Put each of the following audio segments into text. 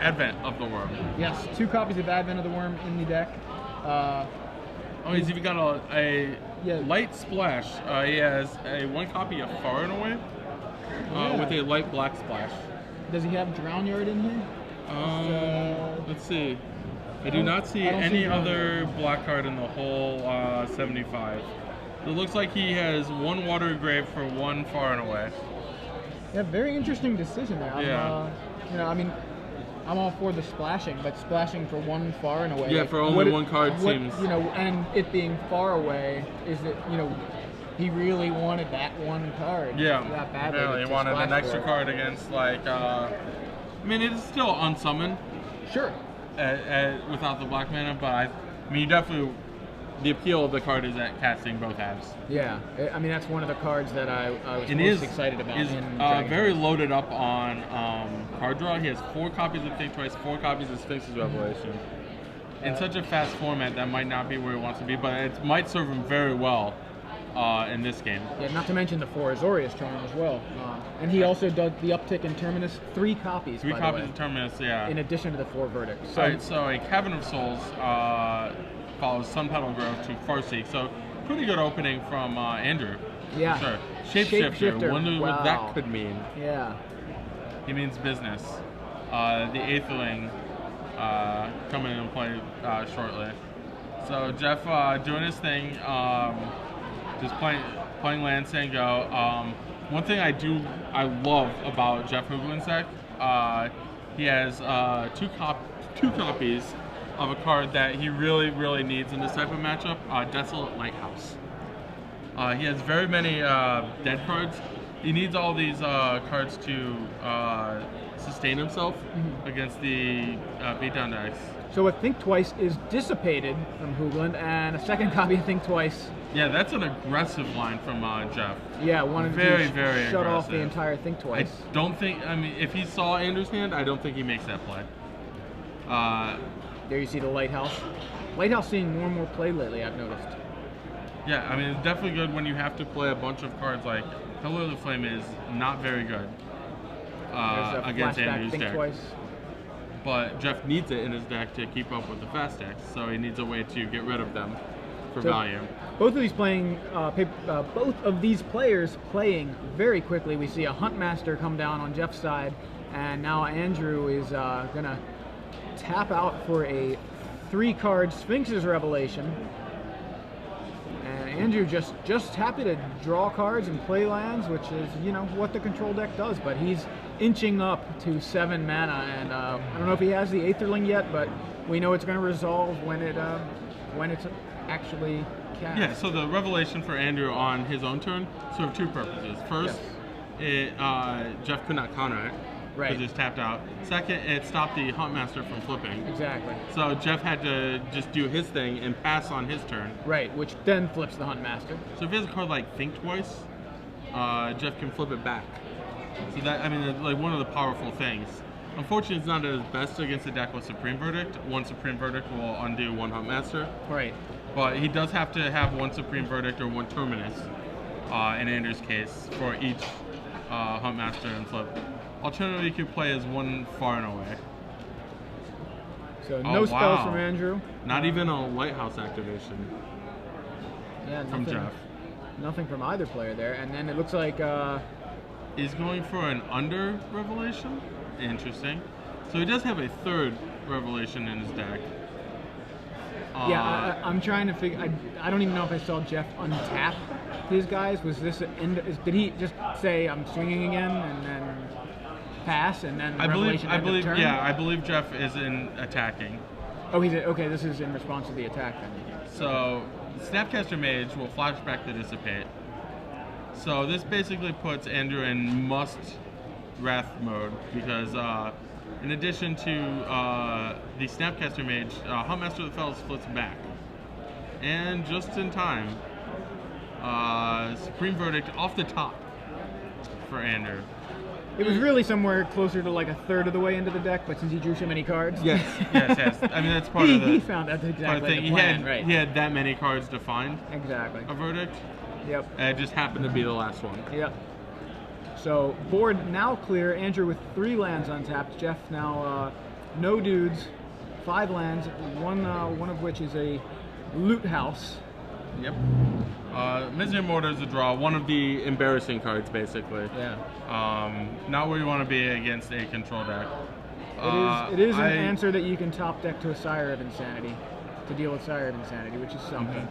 Advent of the Worm. Yes, 2 copies of Advent of the Worm in the deck. Oh, he's even got a light splash. He has a 1 copy of Far and Away with a light black splash. Does he have Drownyard in here? Let's see. I do not see any other black card in the whole 75. It looks like he has 1 Water Grave for 1 Far and Away. Yeah, very interesting decision there. You know, I mean, I'm all for the splashing, but splashing for 1 Far and Away. Yeah, for only 1 card seems. You know, and it being Far Away, is that, you know, he really wanted that 1 card. Yeah, that badly. Really, he wanted an extra card against, like, I mean, it is still unsummoned. Sure. Without the black mana, but I mean, you definitely. The appeal of the card is at casting both halves. Yeah, I mean that's one of the cards that I was most excited about. Is very loaded up on card draw. He has 4 copies of Think Twice, 4 copies of Sphinx's Revelation. In such a fast format, that might not be where he wants to be, but it might serve him very well in this game. Yeah, not to mention the 4 Azorius Charm as well. And he also does the uptick in Terminus, 3 copies. 3 copies of Terminus, yeah. In addition to the 4 verdicts. So, Alright, so a Cavern of Souls follows Sun Petal Grove to Farseek. So pretty good opening from Andrew. Yeah. Sure. Shapeshifter. Wonder what that could mean. Yeah. He means business. The Aetherling coming into play shortly. So Jeff doing his thing, just playing land, saying go. One thing I love about Jeff Hoogland's deck, he has 2 copies of a card that he really, really needs in this type of matchup, Desolate Lighthouse. He has very many dead cards. He needs all these cards to sustain himself against the beatdown decks. So a Think Twice is dissipated from Hoogland, and a 2nd copy of Think Twice. Yeah, that's an aggressive line from Jeff. Yeah, wanted very, to very shut aggressive. off the entire Think Twice. I don't think, I mean, if he saw Andrew's hand, I don't think he makes that play. There you see the Lighthouse. Lighthouse seeing more and more play lately, I've noticed. Yeah, I mean, it's definitely good when you have to play a bunch of cards like Pillar of the Flame is not very good against Andrew's deck. Twice. But Jeff needs it in his deck to keep up with the fast decks, so he needs a way to get rid of them for value. Both of these players playing very quickly. We see a Huntmaster come down on Jeff's side, and now Andrew is gonna tap out for a 3-card Sphinx's Revelation. And Andrew just happy to draw cards and play lands, which is, you know, what the control deck does, but he's inching up to 7 mana, and I don't know if he has the Aetherling yet, but we know it's going to resolve when it's actually cast. Yeah, so the Revelation for Andrew on his own turn served 2 purposes. First, Jeff could not counter it. Right. Because it's tapped out. Second, it stopped the Huntmaster from flipping. Exactly. So Jeff had to just do his thing and pass on his turn. Right, which then flips the Huntmaster. So if he has a card like Think Twice, Jeff can flip it back. So that, I mean, it's like one of the powerful things. Unfortunately, it's not at his best against a deck with Supreme Verdict. 1 Supreme Verdict will undo 1 Huntmaster. Right. But he does have to have 1 Supreme Verdict or 1 Terminus, in Andrew's case, for each Huntmaster and flip. Alternatively, you could play as 1 Far and Away. So no spells from Andrew. Not even a Lighthouse activation from Jeff. Nothing from either player there. And then it looks like... He's going for an under Revelation. Interesting. So he does have a 3rd Revelation in his deck. Yeah, I'm trying to figure... I don't even know if I saw Jeff untap his guys. Was this... Did he just say, I'm swinging again, and then... pass and then Revelation I believe turn? Yeah, I believe Jeff is in attacking. Oh, he's okay. This is in response to the attack then. So Snapcaster Mage will flashback the Dissipate. So this basically puts Andrew in must Wrath mode because in addition to the Snapcaster Mage, Huntmaster of the Fells flips back, and just in time, Supreme Verdict off the top for Andrew. It was really somewhere closer to like a 1/3 of the way into the deck, but since he drew so many cards... Yes. I mean, that's part of the... He found that's exactly the plan, right. He had that many cards to find a verdict. Yep. And it just happened to be the last one. Yep. So, board now clear. Andrew with 3 lands untapped. Jeff now no dudes, 5 lands, one of which is a loot house. Yep. Misery Mortar is a draw, one of the embarrassing cards, basically. Yeah. Not where you want to be against a control deck. It is an answer that you can top deck to a Sire of Insanity to deal with Sire of Insanity, which is something.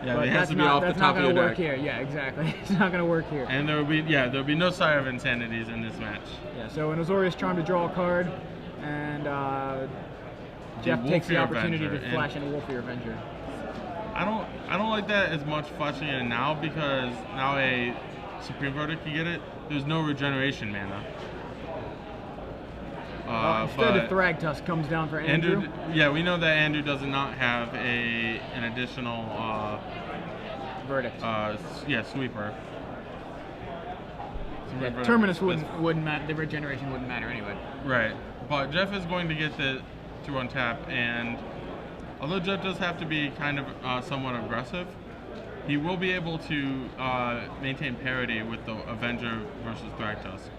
Yeah, but it has to be off the top of your deck. That's not going to work here. Yeah, exactly. It's not going to work here. And there'll be no Sire of Insanities in this match. Yeah. So an Azorius Charm to draw a card, and Jeff takes the opportunity to flash in a Wolfie Avenger. I don't like that as much flashing in now, because now a Supreme Verdict can get it. There's no regeneration mana. Instead, the Thragtusk comes down for Andrew. Yeah, we know that Andrew does not have an additional Verdict. Sweeper. Yeah, Terminus wouldn't matter. The regeneration wouldn't matter anyway. Right, but Jeff is going to get to untap, and although Jeff does have to be kind of somewhat aggressive, he will be able to maintain parity with the Avenger versus Thragtusk.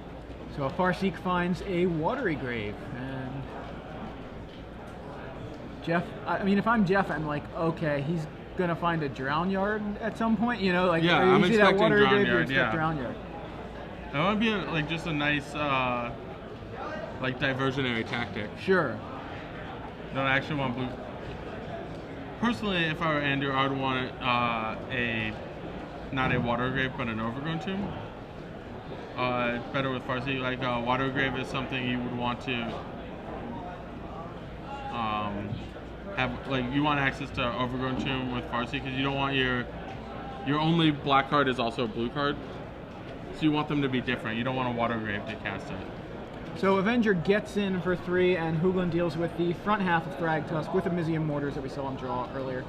So Farseek finds a Watery Grave, and Jeff, I mean, if I'm Jeff, I'm like, okay, he's gonna find a Drown Yard at some point, you know, like, yeah, I'm see expecting that Watery Drown Grave, Yard, you expect Drown Yard. That would be just a nice, diversionary tactic. Sure. Don't actually want blue. Personally, if I were Andrew, I would want not a Water Grave, but an Overgrown Tomb. Better with Farseek. Like Water Grave is something you would want to have. Like, you want access to Overgrown Tomb with Farseek, because you don't want your only black card is also a blue card. So you want them to be different. You don't want a Water Grave to cast it. So Avenger gets in for 3, and Hoogland deals with the front half of Thragtusk with the Mizium Mortars that we saw him draw earlier,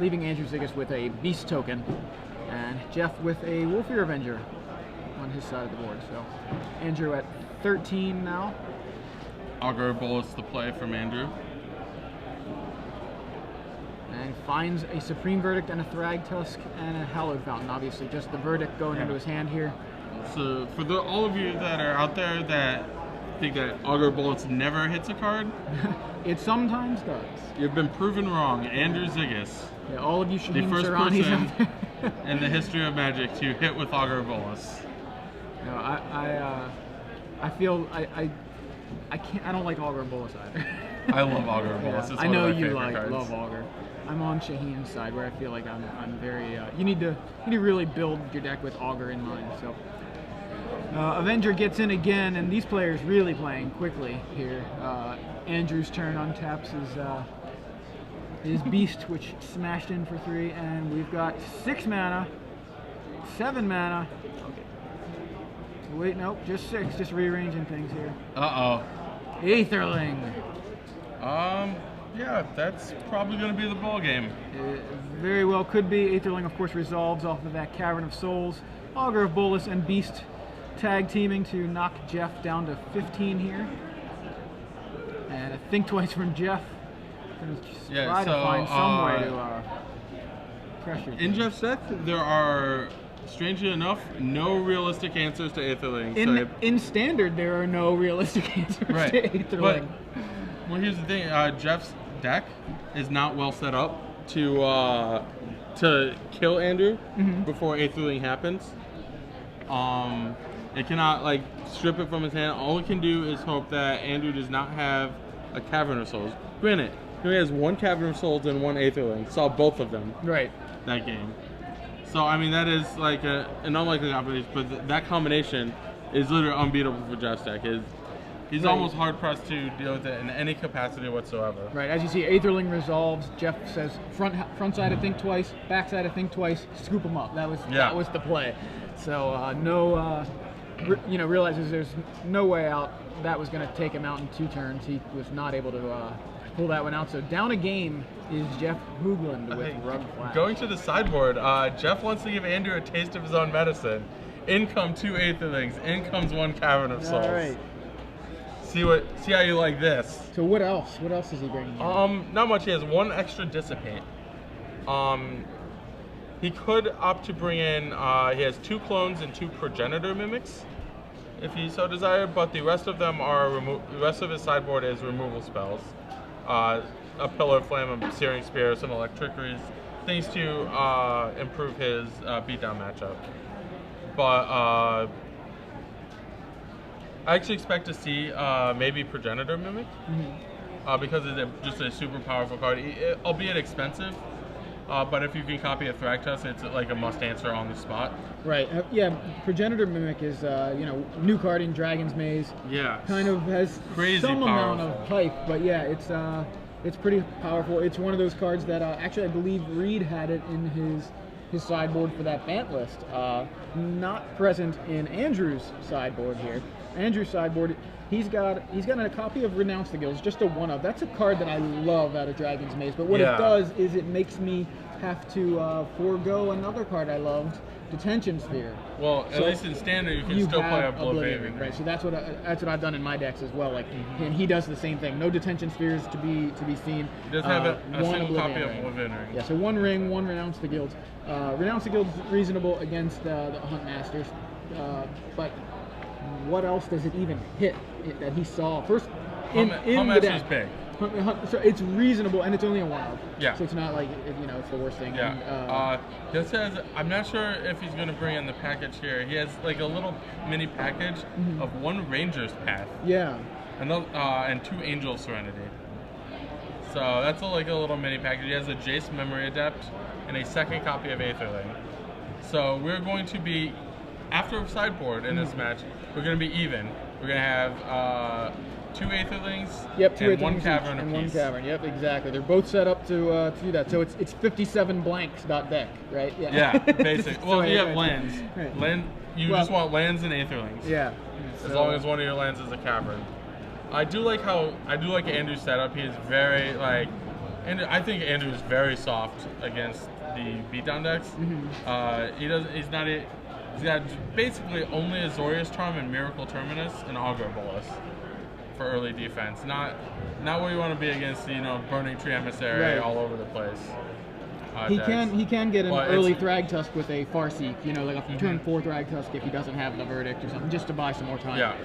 leaving Andrew Ziggus with a Beast token, and Jeff with a Wolfie Avenger on his side of the board. So Andrew at 13 now. Augur Bolus the play from Andrew. And finds a Supreme Verdict and a Thragtusk and a Hallowed Fountain. Obviously, just the Verdict going into his hand here. So for all of you that are out there that think that Augur Bullets never hits a card, it sometimes does. You've been proven wrong. Andrew Ziggus, yeah, all of you should the first person in the history of Magic to hit with Augur Bullets. No, I feel I can't. I don't like Augur Bullets either. I love Augur Bullets. Yeah, I know you love Augur. I'm on Shaheen's side, where I feel like I'm very. You need to really build your deck with Augur in mind. So Avenger gets in again, and these players really playing quickly here. Andrew's turn untaps his Beast, which smashed in for 3, and we've got 6 mana, 7 mana. Okay. Wait, nope, just 6. Just rearranging things here. Aetherling. Yeah, that's probably going to be the ball game. It very well could be. Aetherling, of course, resolves off of that Cavern of Souls. Augur of Bolus and Beast tag teaming to knock Jeff down to 15 here. And a Think Twice from Jeff. Try to find some way to pressure. In Jeff's deck, there are, strangely enough, no realistic answers to Aetherling. In Standard, there are no realistic answers to Aetherling. Well, here's the thing. Jeff's deck is not well set up to kill Andrew before Aetherling happens. It cannot strip it from his hand. All it can do is hope that Andrew does not have a Cavern of Souls. Granted, he only has 1 Cavern of Souls and 1 Aetherling. Saw both of them that game. So I mean, that is like an unlikely combination, but that combination is literally unbeatable for Jeff's deck. He's almost hard pressed to deal with it in any capacity whatsoever. Right, as you see, Aetherling resolves. Jeff says front side of Think Twice, back side of Think Twice, scoop him up. That was the play. So realizes there's no way out. That was going to take him out in 2 turns. He was not able to pull that one out. So down a game is Jeff Hoogland with Rug Flash. Going to the sideboard, Jeff wants to give Andrew a taste of his own medicine. In come 2 Aetherlings. In comes 1 Cavern of Souls. All right. See how you like this. So what else? What else is he bringing in? Not much. He has 1 extra Dissipate. He could opt to bring in. He has 2 clones and 2 Progenitor Mimics. if he so desired, but the rest of them are the rest of his sideboard is removal spells. A Pillar of Flame, a Searing Spear, some Electricities, things to improve his beatdown matchup. But I actually expect to see maybe Progenitor Mimic, because it's just a super powerful card, albeit expensive. But if you can copy a Thragtusk, it's like a must answer on the spot. Right. Yeah. Progenitor Mimic is new card in Dragon's Maze. Yeah. Kind of has crazy some powerful. amount of hype, but yeah, it's pretty powerful. It's one of those cards that actually I believe Reed had it in his sideboard for that Bant list. Not present in Andrew's sideboard here. Andrew's sideboard, he's got a copy of Renounce the Guilds, just a one of. That's a card that I love out of Dragon's Maze. But what it does is it makes me have to forego another card I loved, Detention Sphere. Well, at least in Standard, you can still play Oblivion. Right. So that's what I've done in my decks as well. Like, and he does the same thing. No Detention Spheres to be seen. He does have a one single copy of ring. Oblivion Ring. Yeah. So one ring, one Renounce the Guilds. Renounce the Guilds is reasonable against the Hunt Masters, but what else does it even hit that he saw first in the deck? Is big. So it's reasonable, and it's only a one-of. Yeah. So it's not like it's the worst thing. Yeah. This says I'm not sure if he's going to bring in the package here. He has like a little mini package of one Ranger's Path. Yeah. And two Angel Serenity. So that's like a little mini package. He has a Jace Memory Adept and a second copy of Aetherling. So we're going to be, after sideboard in this match, we're going to be even. We're going to have two Aetherlings and one Cavern and apiece. one Cavern. Yep, exactly. They're both set up to do that. So it's 57 blanks deck, right? Yeah, basic. Well, you have lands. Right. You just want lands and Aetherlings. Yeah. As long as one of your lands is a Cavern. I do like Andrew's setup. He is very I think Andrew is very soft against the beatdown decks. He's got basically only Azorius Charm and Miracle Terminus and Augur Bolus for early defense. Not where you want to be against Burning Tree Emissary all over the place. He can get an early Thragtusk with a Farseek, like a turn 4 Thragtusk if he doesn't have the Verdict or something, just to buy some more time. Yeah.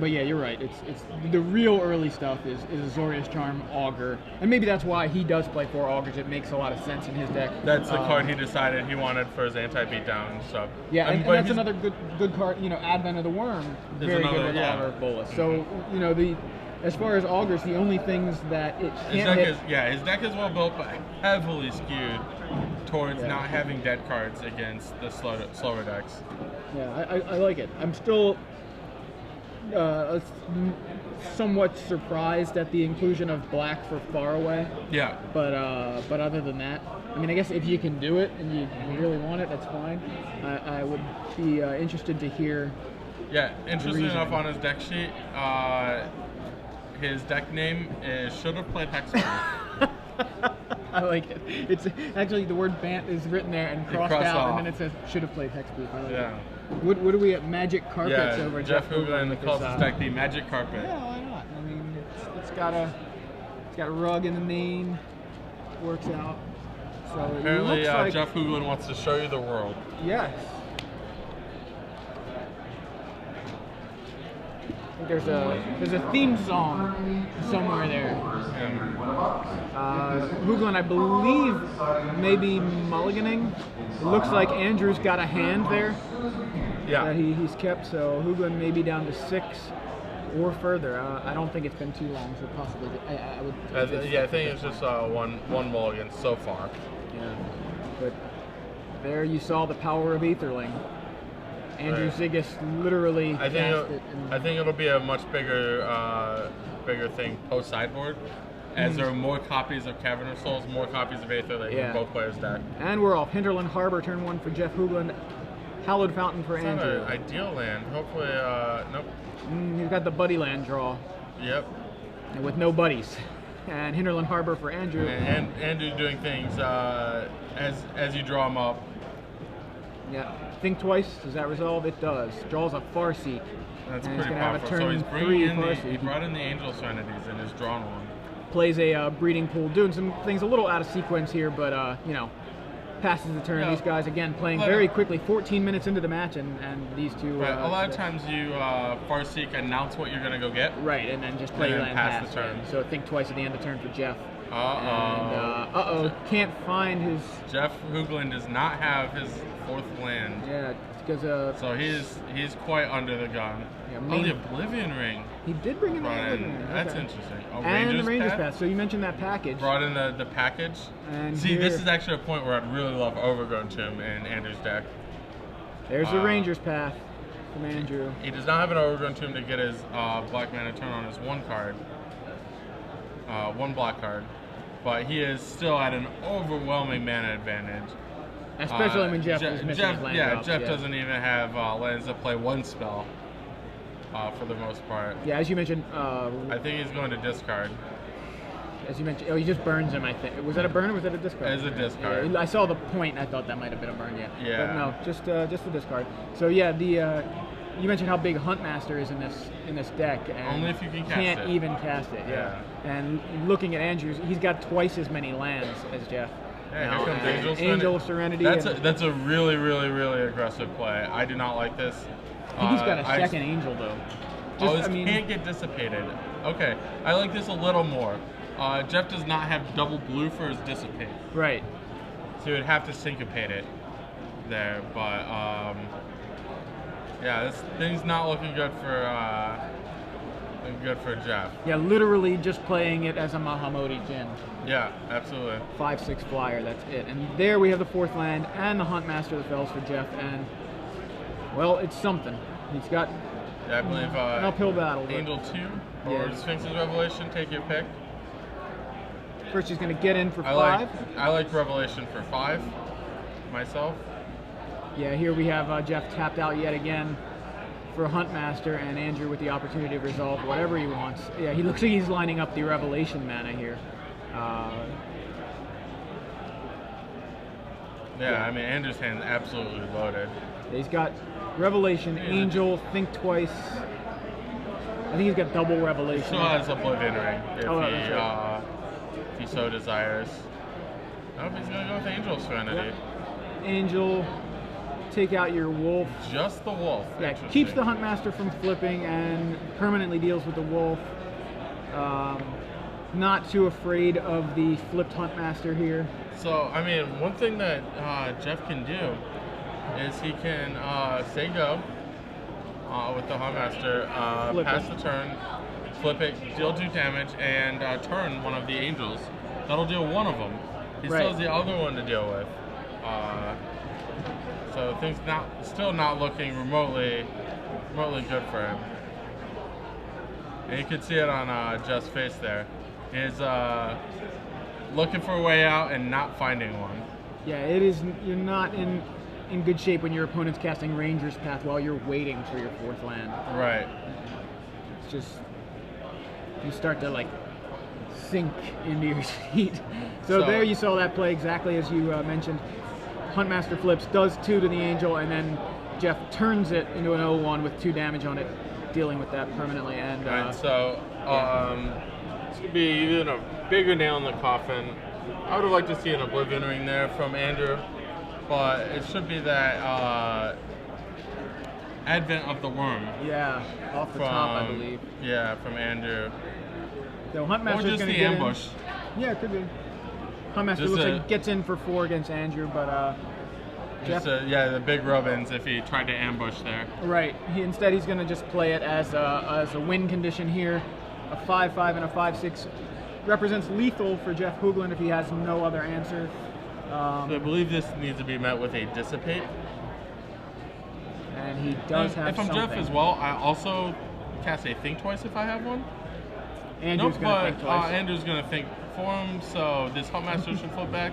But yeah, you're right. It's the real early stuff is Azorius Charm, Augur, and maybe that's why he does play 4 Augurs. It makes a lot of sense in his deck. That's the card he decided he wanted for his anti-beatdown stuff. Yeah, and that's another good card. Advent of the Worm, very good with Augur Bolus. So as far as Augurs, the only things that it can't hit. His deck is well built, but heavily skewed towards not having dead cards against the slower decks. Yeah, I like it. I'm still somewhat surprised at the inclusion of black for Far Away. Yeah. But other than that, I guess if you can do it and you really want it, that's fine. I would be interested to hear. Yeah, interesting enough on his deck sheet, his deck name is Should Have Played Hexproof. I like it. It's actually the word Bant is written there and crossed out, off. and then it says Should Have Played Hexproof. I like it. Yeah. What do we have? Magic Carpets over Jeff Hoogland calls his deck the Magic Carpet. Yeah, why not? It's got a rug in the name. Works out. So apparently, it looks like, Jeff Hoogland wants to show you the world. Yes. I think there's a theme song somewhere there. Hoogland, I believe, maybe mulliganing. It looks like Andrew's got a hand there. Yeah. That he's kept, so Hoogland may be down to 6 or further. I don't think it's been too long, so possibly I would. I think it's just one mulligan so far. Yeah, but there you saw the power of Aetherling. Andrew Ziggus literally cast it. I think it'll be a much bigger thing post sideboard, as there are more copies of Cavern of Souls, more copies of Aetherling in both players' deck. And we're off. Hinterland Harbor, turn 1 for Jeff Hoogland. Hallowed Fountain for It's Andrew. not an ideal land. Hopefully, nope. He's got the buddy land draw. Yep. And with no buddies. And Hinterland Harbor for Andrew. And Andrew doing things as you draw them up. Yeah. Think twice. Does that resolve? It does. Draws a Farseek. That's and pretty powerful. So he's he brought in the Angel Serenities and has drawn one. Plays a breeding pool, doing some things a little out of sequence here, but passes the turn. Yeah. These guys, again, playing very quickly, 14 minutes into the match, and these two... Right. A lot of times you Farseek, announce what you're going to go get. Right, and then just play your land pass the turn. So think twice at the end of turn for Jeff. Uh-oh. Can't find his... Jeff Hoogland does not have his 4th land. Yeah, because... so he's quite under the gun. Yeah, the Oblivion Ring. He did bring in the Oblivion Ring. That's okay. interesting. Oh, and the Ranger's Path. So you mentioned that package. Brought in the package. And see, this is actually a point where I'd really love Overgrown Tomb in Andrew's deck. There's the Ranger's Path from Andrew. He does not have an Overgrown Tomb to get his black mana turn on his 1 card. 1 black card. But he is still at an overwhelming mana advantage. Especially when Jeff is missing his land drops. Jeff doesn't even have lands that play 1 spell for the most part. Yeah, as you mentioned... I think he's going to discard. As you mentioned, he just burns him, I think. Was that a burn or was that a discard? It's a discard. Yeah, I saw the point and I thought that might have been a burn, yeah. Yeah. But no, just a discard. So yeah, you mentioned how big Huntmaster is in this deck. And only if you can cast can't it. even cast it, yeah. And looking at Andrews, he's got twice as many lands as Jeff. Yeah, here comes Angel Serenity. That's a really, really, really aggressive play. I do not like this. I think he's got a second Angel though. Can't get dissipated. Okay, I like this a little more. Jeff does not have double blue for his dissipate. Right. So he would have to syncopate it there, but yeah, this thing's not looking good for Jeff. Yeah, literally just playing it as a Mahamoti Jin. Yeah, absolutely. 5/6 flyer, that's it. And there we have the 4th land and the Huntmaster that falls for Jeff, and well, it's something. He's got I believe an uphill battle. Angel 2 or Sphinx's Revelation, take your pick. First he's going to get in for 5. I like Revelation for 5 myself. Yeah, here we have Jeff tapped out yet again for Huntmaster, and Andrew with the opportunity to resolve whatever he wants. Yeah, he looks like he's lining up the Revelation mana here. I mean, Andrew's hand is absolutely loaded. He's got Revelation, Angel, Think Twice. I think he's got double Revelation. Still has Oblivion Ring if he so desires. Nope, he's going to go with Angel Serenity. Yep. Angel, take out your Wolf. Just the Wolf. Yeah, keeps the Huntmaster from flipping and permanently deals with the Wolf. Not too afraid of the flipped Huntmaster here. So, I mean, one thing that Jeff can do is he can say go with the Huntmaster, pass the turn, flip it, deal 2 damage, and turn one of the Angels. That'll deal 1 of them. He still has the other one to deal with. So things still not looking remotely good for him. And you can see it on Jeff's face there. He's looking for a way out and not finding one. Yeah, it is. You're not in good shape when your opponent's casting Ranger's Path while you're waiting for your 4th land. Right. It's just you start to like sink into your seat. So there you saw that play exactly as you mentioned. Huntmaster flips, does 2 to the Angel, and then Jeff turns it into an 0/1 with 2 damage on it, dealing with that permanently. And so it's gonna be even a bigger nail in the coffin. I would have liked to see an Oblivion Ring there from Andrew, but it should be that Advent of the Worm. Yeah, off the top, I believe. Yeah, from Andrew. So Huntmaster's or just the ambush. Yeah, it could be. Huntmaster looks like gets in for 4 against Andrew, but Jeff. The big rub-ins if he tried to ambush there. Right. Instead, he's going to just play it as a win condition here. A 5/5 and a 5/6 represents lethal for Jeff Hoogland if he has no other answer. So I believe this needs to be met with a Dissipate. And he does have something. If I'm Jeff as well, I also cast a Think Twice if I have one. Andrew's going to think twice. Andrew's going to think for him, so this Huntmaster should flip back.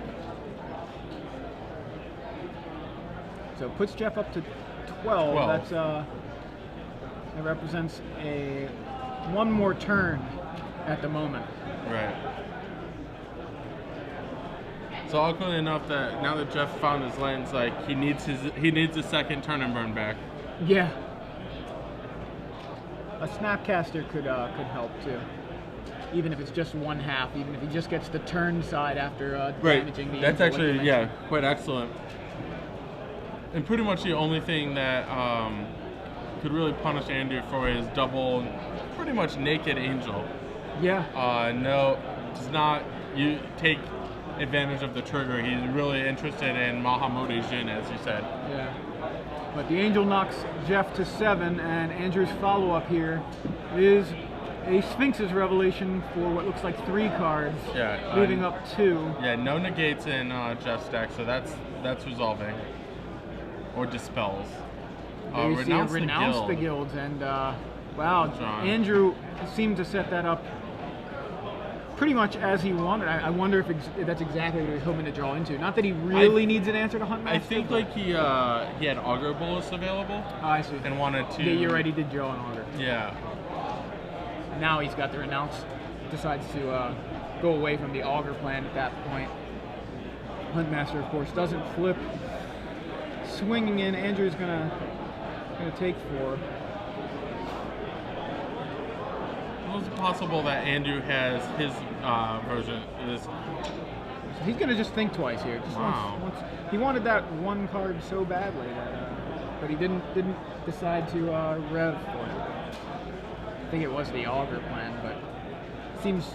So it puts Jeff up to 12. That represents a 1 more turn at the moment. Right. So awkwardly enough that now that Jeff found his lands, like he needs a second turn and burn back. Yeah. A Snapcaster could help too. even if it's just one half, even if he just gets the turn side after Right. damaging the That's angel, like actually quite excellent. And pretty much the only thing that could really punish Andrew for his double, pretty much naked angel. Yeah. No, does not take advantage of the trigger. He's really interested in Mahamudi Jin, as you said. Yeah. But the angel knocks Jeff to 7, and Andrew's follow-up here is a Sphinx's Revelation for what looks like 3 cards, leaving up 2. Yeah, no negates in Jeff's deck, so that's resolving. Or dispels. You see renounce the guilds, and wow, Andrew seemed to set that up pretty much as he wanted. I wonder if that's exactly what he was hoping to draw into. Not that he really needs an answer to Huntmaster. I think like he had Augur Bolus available. Oh, I see. And wanted to. Yeah, you're right. He did draw an Augur. Yeah. Now he's got the renounce. Decides to go away from the Augur plan at that point. Huntmaster, of course, doesn't flip. Swinging in, Andrew's gonna take 4. Well, it's possible that Andrew has his version is. So he's gonna just think twice here. Just once, he wanted that 1 card so badly that, but he didn't decide to rev for it. I think it was the Augur plan, but it seems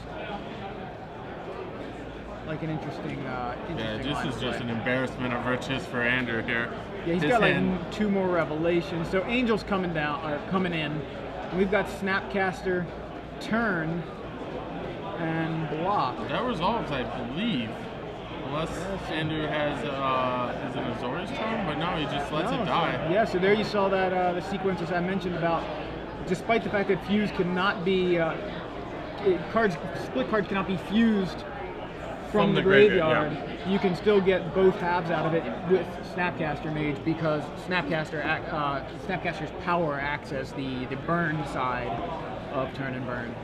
like an interesting. Yeah, this is just an embarrassment of riches for Andrew here. Yeah, he's got like 2 more revelations. So Angel's coming in. And we've got Snapcaster, turn, and block. That resolves, I believe, unless Andrew has is it Azorius turn, but no, he just lets it die. Yeah, so there you saw that the sequence as I mentioned about, despite the fact that fuse cannot be split cards cannot be fused from the graveyard, you can still get both halves out of it with Snapcaster Mage because Snapcaster's power acts as the burn side of turn and burn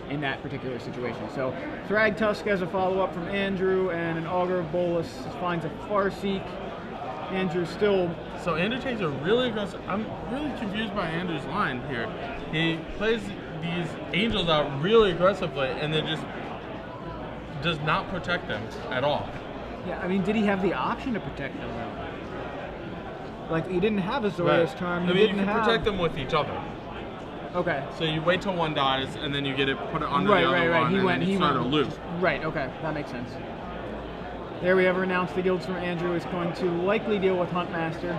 in that particular situation. So Thragtusk as a follow-up from Andrew, and an Augur of Bolus finds a Farseek. Andrew still... So Andrew takes a really aggressive... I'm really confused by Andrew's line here. He plays these angels out really aggressively and then just does not protect them at all. Yeah, I mean, did he have the option to protect them though? Like, he didn't have a Azorius charm. I mean, you can protect them with each other. Okay. So you wait till one dies, and then you get it, put it under the other one, and then you start a loop. Right, okay, that makes sense. There we have renounced the guilds from Andrew. Is going to likely deal with Huntmaster.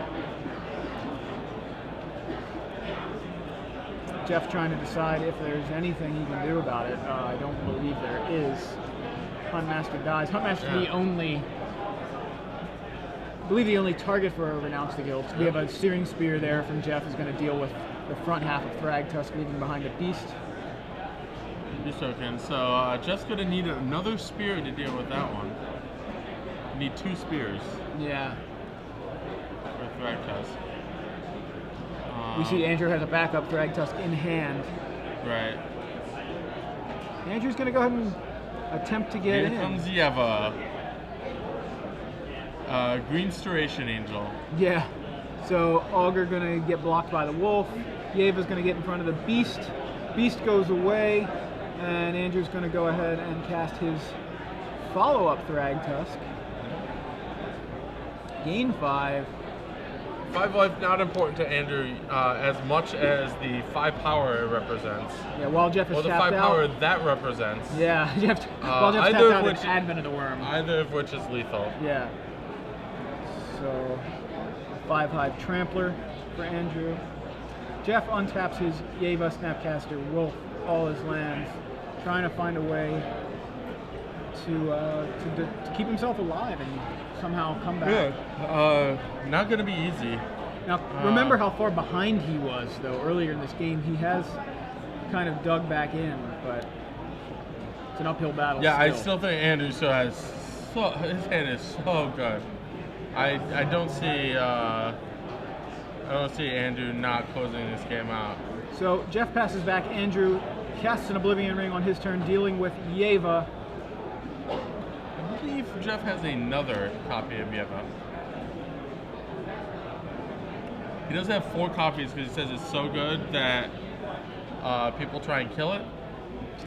Jeff trying to decide if there's anything he can do about it. I don't believe there is. Huntmaster dies. Huntmaster the only, I believe the only target for a renounce the guilds. We have a Searing Spear there from Jeff, who's going to deal with the front half of Thragtusk, leaving behind a Beast. Beast token. So Jeff's going to need another spear to deal with that one. You need 2 spears. Yeah. For Thragtusk. We see Andrew has a backup Thragtusk in hand. Right. Andrew's going to go ahead and attempt to get in. Here comes Yeva. Green Storation Angel. Yeah. So Augur gonna get blocked by the wolf. Yeva's gonna get in front of the beast. Beast goes away, and Andrew's gonna go ahead and cast his follow-up Thragtusk. Gain 5. 5 life not important to Andrew as much as the 5 power it represents. Yeah, while Jeff is tapped out. Well, the 5 power that represents. Yeah, while Jeff's tapped out, it's Advent of the Worm. Either of which is lethal. Yeah. So 5 Hive Trampler for Andrew. Jeff untaps his Yeva, Snapcaster, Wolf, all his lands, trying to find a way to keep himself alive and somehow come back. Yeah, not going to be easy. Now, remember how far behind he was, though, earlier in this game. He has kind of dug back in, but it's an uphill battle. Yeah, I still think Andrew still has... his hand is so good. I don't see Andrew not closing this game out. So Jeff passes back. Andrew casts an Oblivion Ring on his turn, dealing with Yeva. I believe Jeff has another copy of Yeva. He does have 4 copies because he says it's so good that people try and kill it.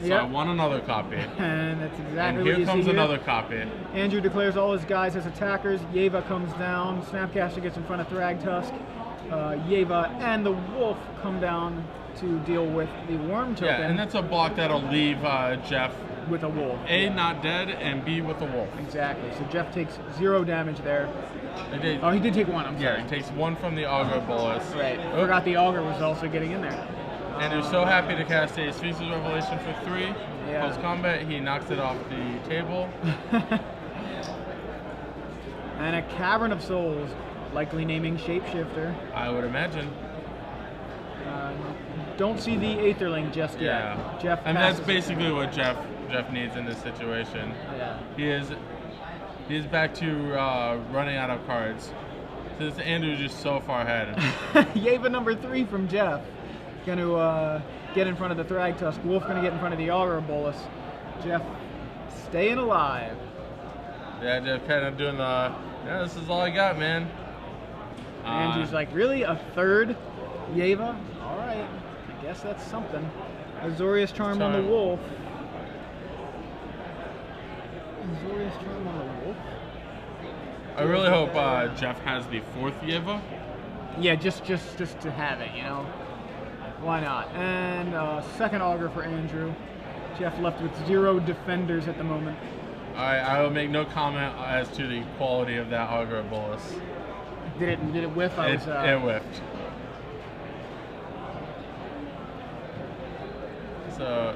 So Yep. I want another copy. And that's exactly And what here you comes see here. another copy. Andrew declares all his guys as attackers. Yeva comes down. Snapcaster gets in front of Thragtusk. Yeva and the Wolf come down to deal with the Worm token. Yeah, and that's a block that'll leave Jeff with a Wolf. A, not dead, and B, with a Wolf. Exactly. So Jeff takes 0 damage there. Oh, he did take 1. I'm sorry. Yeah, he takes 1 from the Augur Bolus. Right. Forgot the Augur was also getting in there. And they're so happy to cast a Sphinx's Revelation for 3. Yeah. Post combat, he knocks it off the table. And a Cavern of Souls, likely naming Shapeshifter. I would imagine. Don't see the Aetherling just Yeah. yet. Jeff and that's passes. basically what Jeff needs in this situation. Yeah. He is back to running out of cards. Since Andrew's just so far ahead. Yeva number 3 from Jeff. Gonna get in front of the Thragtusk. Wolf gonna get in front of the Augur Bolus. Jeff staying alive. Yeah, Jeff kind of doing the, yeah, this is all I got, man. Andrew's like, really? A 3rd Yeva? Alright, I guess that's something. Azorius Charm on the Wolf. Azorius Charm on the Wolf? I really hope Jeff has the 4th Yeva. Yeah, just to have it, you know? Why not? And 2nd Augur for Andrew. Jeff left with 0 defenders at the moment. I will make no comment as to the quality of that Augur Bolus. Did it whiff? It whiffed. So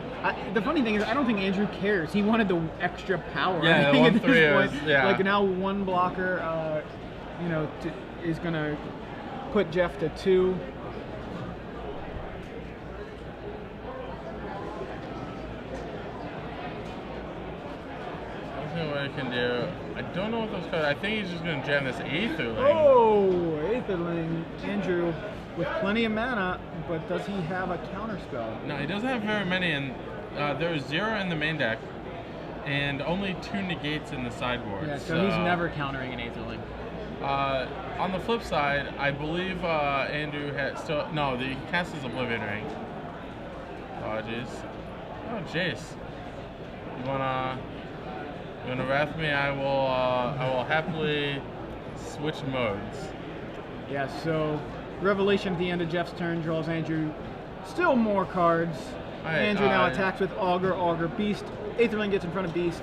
the funny thing is, I don't think Andrew cares. He wanted the extra power. Yeah, I think at 1/3 this point, is, yeah. Like now, 1 blocker, you know, is gonna put Jeff to 2. What I can do. I don't know what those cards. I think he's just gonna jam this Aetherling. Oh, Aetherling. Andrew with plenty of mana, but does he have a counter spell? No, he doesn't have very many, and there's 0 in the main deck, and only 2 negates in the sideboard. Yeah, so he's never countering an Aetherling. On the flip side, I believe Andrew had still he cast his Oblivion Ring. Apologies. Oh, Jace. You wanna wrath me? I will happily switch modes. Yeah, so Revelation at the end of Jeff's turn draws Andrew still more cards. Andrew now attacks with Augur, Beast. Aetherling gets in front of Beast.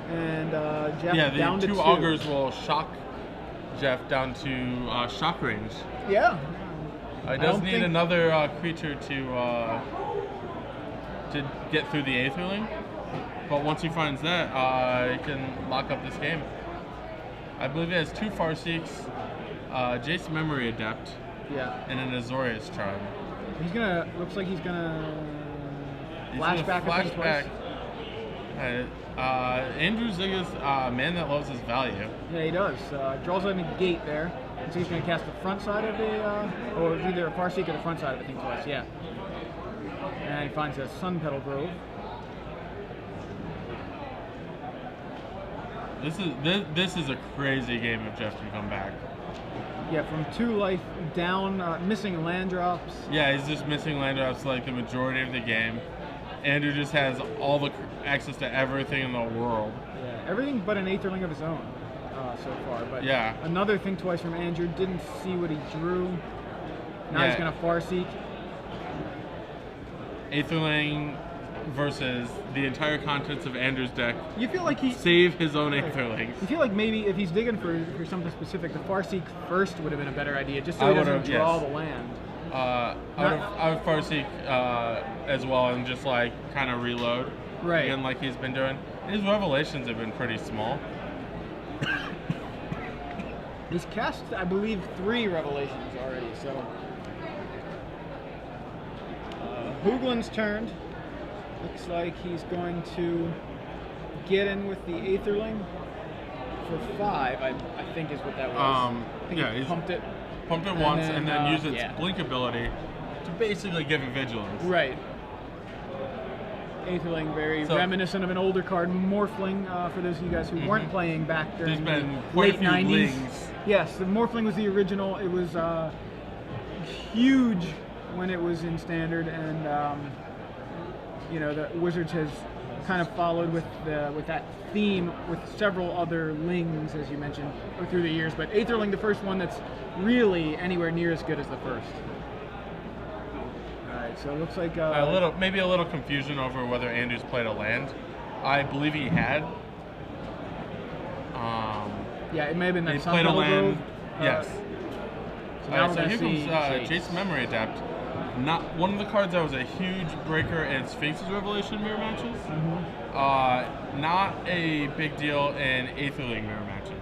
And Jeff down to 2. Yeah, the 2 Augurs will shock Jeff down to shock range. Yeah. He does need another creature to get through the Aetherling. But once he finds that, he can lock up this game. I believe he has 2 Farseeks, Jace Memory Adept, and an Azorius Charm. Looks like he's gonna flashback. Flashback. Andrew Ziggus, man that loves his value. Yeah, he does. Draws a negate there. So he's gonna cast the front side of the, or either a Farseek or the front side of the thing twice. Yeah. And he finds a Sun Petal Grove. This is a crazy game if Jeff can come back. Yeah, from 2 life down, missing land drops. Yeah, he's just missing land drops like the majority of the game. Andrew just has all the access to everything in the world. Yeah, everything but an Aetherling of his own so far. But yeah, another thing twice from Andrew. Didn't see what he drew. Now he's gonna Farseek. Aetherling versus the entire contents of Andrew's deck. You feel like save his own Aetherlings. You feel like maybe if he's digging for something specific, the Farseek first would have been a better idea, just so he doesn't draw the land. I would Farseek as well and just like kind of reload. Right. Again, like he's been doing. His revelations have been pretty small. He's cast, I believe, 3 revelations already. So Hoogland's turned. Looks like he's going to get in with the Aetherling for 5. I think is what that was. I think he pumped it. Pumped it once and then used its blink ability to basically give it vigilance. Right. Aetherling, very reminiscent of an older card, Morphling, for those of you guys who weren't playing back during the late 90s. Blings. Yes, the Morphling was the original. It was huge when it was in Standard, and the Wizards has kind of followed with that theme with several other lings, as you mentioned, through the years. But Aetherling, the first one that's really anywhere near as good as the first. All right, so it looks like maybe a little confusion over whether Andrew's played a land. I believe he had. Yeah, it may have been that he played a land. Yes. So here comes Jace's Memory Adept. Not one of the cards that was a huge breaker in Sphinx's Revelation mirror matches. Not a big deal in Aetherling mirror matches.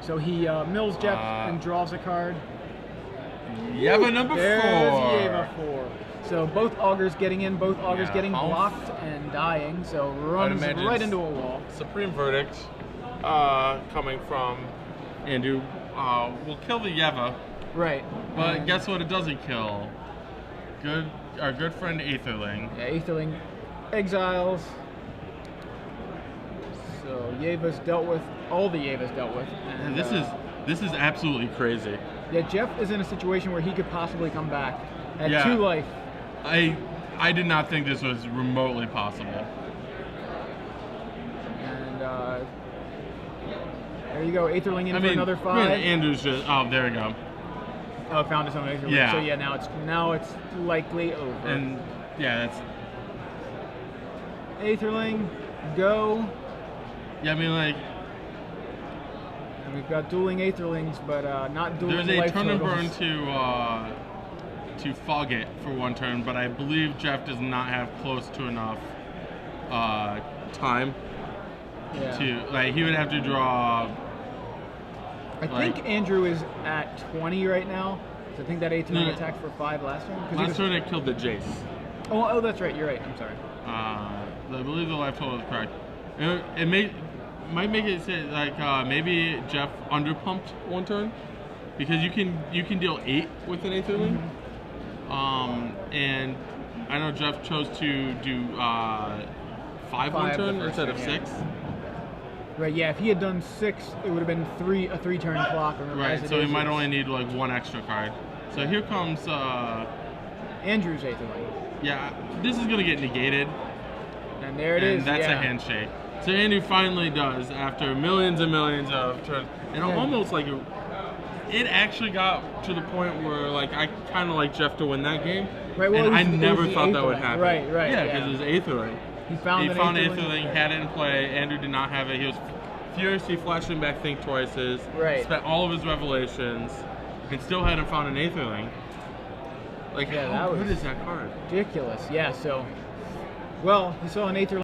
So he mills Jeff and draws a card. Yeva number 4. Yeva 4. So both augurs getting in, both augurs getting blocked and dying. So runs right into a wall. Supreme Verdict coming from Andrew will kill the Yeva. Right. But guess what it doesn't kill? Our good friend Aetherling. Yeah, Aetherling exiles. So Yeva's dealt with, all the Yeva's dealt with. And this is absolutely crazy. Yeah, Jeff is in a situation where he could possibly come back at 2 life. I did not think this was remotely possible. And there you go, Aetherling in for another 5. Andrew's just there we go. Oh, found his own Aetherling. Yeah. So yeah, now it's likely over. And yeah, that's Aetherling, go. Yeah, I mean like. And we've got dueling Aetherlings, but not dueling There's life a turn and totals. burn to fog it for 1 turn, but I believe Jeff does not have close to enough time to he would have to draw. I think Andrew is at 20 right now. So I think that Aetherling attacked for 5 last turn. Last turn it killed the Jace. Oh, that's right. You're right. I'm sorry. I believe the life total is correct. It might make it say like maybe Jeff underpumped 1 turn because you can deal 8 with an Aetherling. And I know Jeff chose to do 5 1 turn instead of 6. Right, yeah, if he had done 6, it would have been a 3-turn clock. Right, so he might only need like 1 extra card. So here comes Andrew's Aetherling. Yeah, this is gonna get negated. And there it is. And that's a handshake. So Andrew finally does after millions and millions of turns. And almost like it actually got to the point where like I kind of like Jeff to win that game. Right, well, and I never thought that would happen. Right. Yeah, because it was Aetherling. He found Aetherling, had it in play. Andrew did not have it. He was furiously flashing back Think Twices. Right. Spent all of his revelations, and still hadn't found an Aetherling. Like, how good is that card? Ridiculous. Yeah. So, well, he saw an Aetherling.